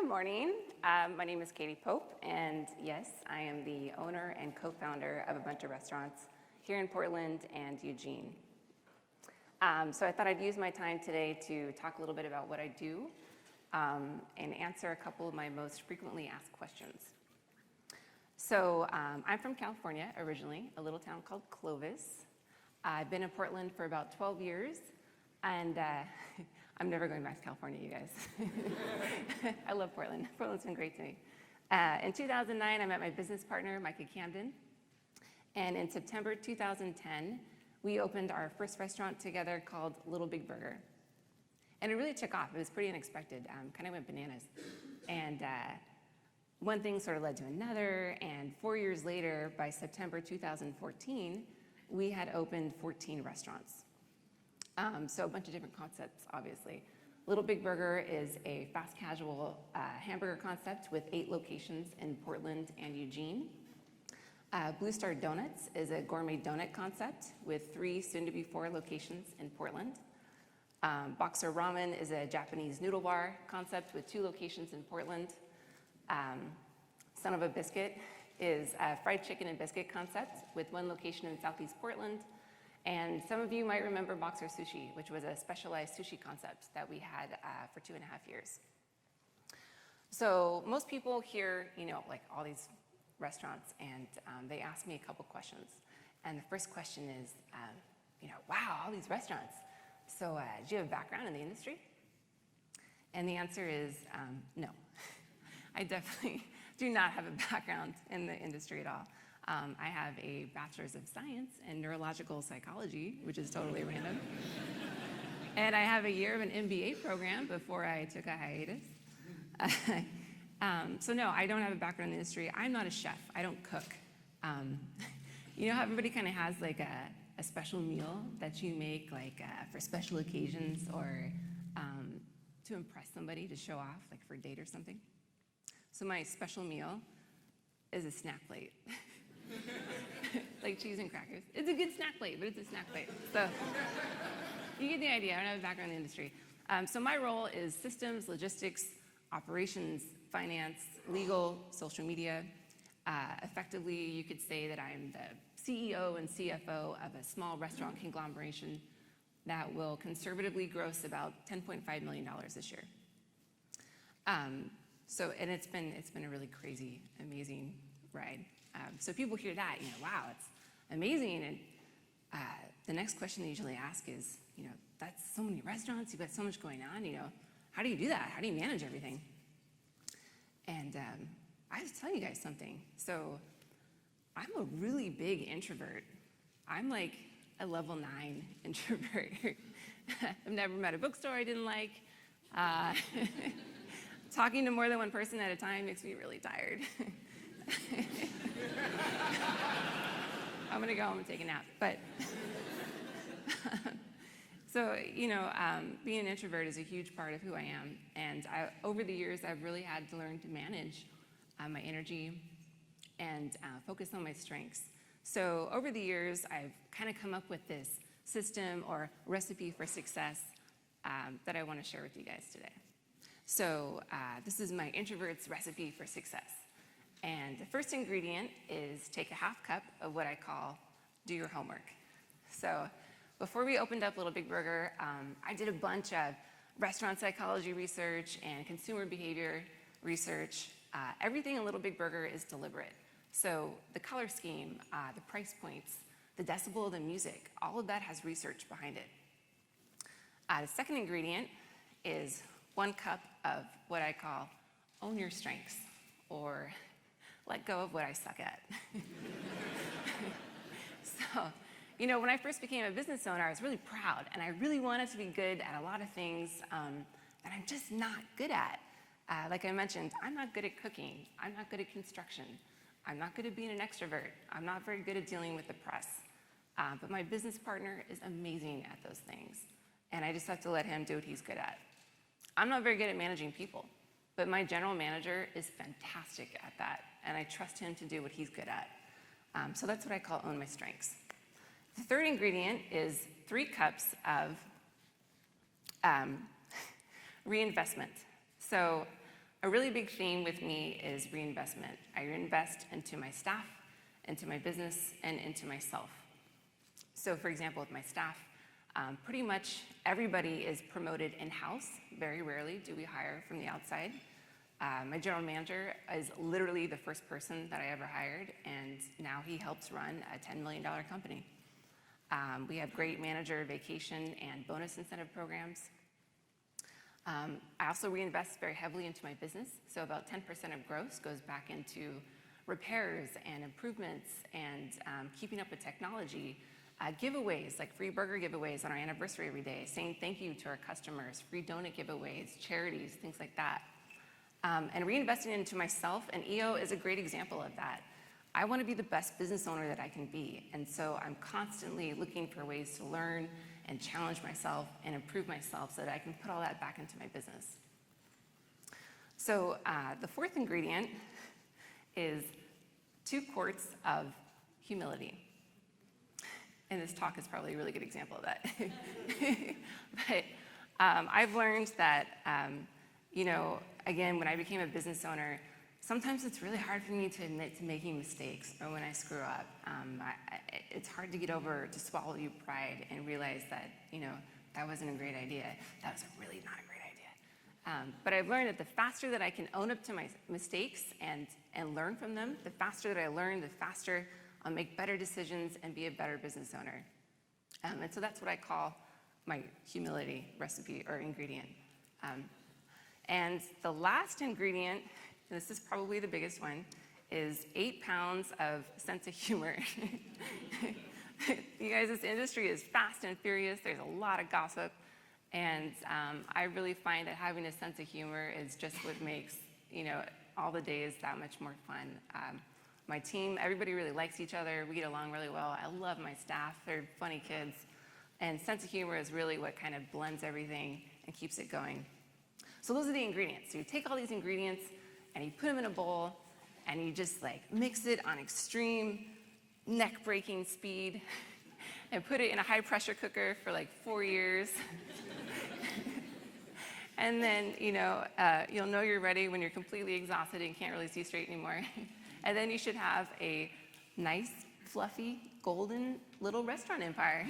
Good morning. My name is Katie Poppe, and yes, I am the owner and co-founder of a bunch of restaurants here in Portland and Eugene. So I thought I'd use my time today to talk a little bit about what I do and answer a couple of my most frequently asked questions. So I'm from California originally, a little town called Clovis. I've been in Portland for about 12 years, and I'm never going back to California, you guys. I love Portland. Portland's been great to me. In 2009, I met my business partner, Micah Camden. And in September 2010, we opened our first restaurant together called Little Big Burger. And it really took off. It was pretty unexpected, kind of went bananas. And one thing sort of led to another. And 4 years later, by September 2014, we had opened 14 restaurants. So a bunch of different concepts, obviously. Little Big Burger is a fast casual hamburger concept with 8 locations in Portland and Eugene. Blue Star Donuts is a gourmet donut concept with 3, soon to be 4 locations in Portland. Boxer Ramen is a Japanese noodle bar concept with 2 locations in Portland. Son of a Biscuit is a fried chicken and biscuit concept with 1 location in Southeast Portland. And some of you might remember Boxer Sushi, which was a specialized sushi concept that we had for 2.5 years. So most people hear, like all these restaurants, and they ask me a couple questions. And the first question is, wow, all these restaurants. So do you have a background in the industry? And the answer is no. I definitely do not have a background in the industry at all. I have a bachelor's of science in neurological psychology, which is totally random. And I have a year of an MBA program before I took a hiatus. So no, I don't have a background in the industry. I'm not a chef. I don't cook. You know how everybody kind of has like a special meal that you make like for special occasions or to impress somebody, to show off, like for a date or something? So my special meal is a snack plate. Like cheese and crackers. It's a good snack plate, but it's a snack plate. So you get the idea. I don't have a background in the industry. So my role is systems, logistics, operations, finance, legal, social media. Effectively, you could say that I'm the CEO and CFO of a small restaurant conglomeration that will conservatively gross about $10.5 million this year. And it's been a really crazy, amazing ride. So people hear that, wow, it's amazing. And the next question they usually ask is, that's so many restaurants, you've got so much going on, how do you do that? How do you manage everything? And I have to tell you guys something. So I'm a really big introvert. I'm like a level 9 introvert. I've never met a bookstore I didn't like. Talking to more than one person at a time makes me really tired. I'm gonna go home and take a nap. But so, being an introvert is a huge part of who I am. And over the years, I've really had to learn to manage my energy and focus on my strengths. So over the years, I've kind of come up with this system or recipe for success that I want to share with you guys today. So this is my introvert's recipe for success. And the first ingredient is take a half cup of what I call do your homework. So before we opened up Little Big Burger, I did a bunch of restaurant psychology research and consumer behavior research. Everything in Little Big Burger is deliberate. So the color scheme, the price points, the decibel of the music, all of that has research behind it. The second ingredient is 1 cup of what I call own your strengths, or let go of what I suck at. So, when I first became a business owner, I was really proud, and I really wanted to be good at a lot of things that I'm just not good at. Like I mentioned, I'm not good at cooking. I'm not good at construction. I'm not good at being an extrovert. I'm not very good at dealing with the press. But my business partner is amazing at those things, and I just have to let him do what he's good at. I'm not very good at managing people, but my general manager is fantastic at that, and I trust him to do what he's good at. So that's what I call own my strengths. The third ingredient is 3 cups of reinvestment. So A really big theme with me is reinvestment. I reinvest into my staff, into my business, and into myself. So for example, with my staff, pretty much everybody is promoted in-house. Very rarely do we hire from the outside. My general manager is literally the first person that I ever hired, and now he helps run a $10 million company. We have great manager vacation and bonus incentive programs. I also reinvest very heavily into my business, so about 10% of gross goes back into repairs and improvements and keeping up with technology. Giveaways, like free burger giveaways on our anniversary every day, saying thank you to our customers, free donut giveaways, charities, things like that. And reinvesting into myself, and EO is a great example of that. I want to be the best business owner that I can be, and so I'm constantly looking for ways to learn and challenge myself and improve myself so that I can put all that back into my business. So the fourth ingredient is 2 quarts of humility. And this talk is probably a really good example of that. But I've learned that, again, when I became a business owner, sometimes it's really hard for me to admit to making mistakes or when I screw up. It's hard to get over, to swallow your pride and realize that, that wasn't a great idea. That was really not a great idea. But I've learned that the faster that I can own up to my mistakes and learn from them, the faster that I learn, the faster I'll make better decisions and be a better business owner. And so that's what I call my humility recipe or ingredient. And the last ingredient, and this is probably the biggest one, is 8 pounds of sense of humor. You guys, this industry is fast and furious. There's a lot of gossip. And I really find that having a sense of humor is just what makes, all the days that much more fun. My team, everybody really likes each other. We get along really well. I love my staff. They're funny kids. And sense of humor is really what kind of blends everything and keeps it going. So those are the ingredients. So you take all these ingredients and you put them in a bowl and you just mix it on extreme neck-breaking speed and put it in a high-pressure cooker for 4 years. And then, you'll know you're ready when you're completely exhausted and can't really see straight anymore. And then you should have a nice, fluffy, golden little restaurant empire.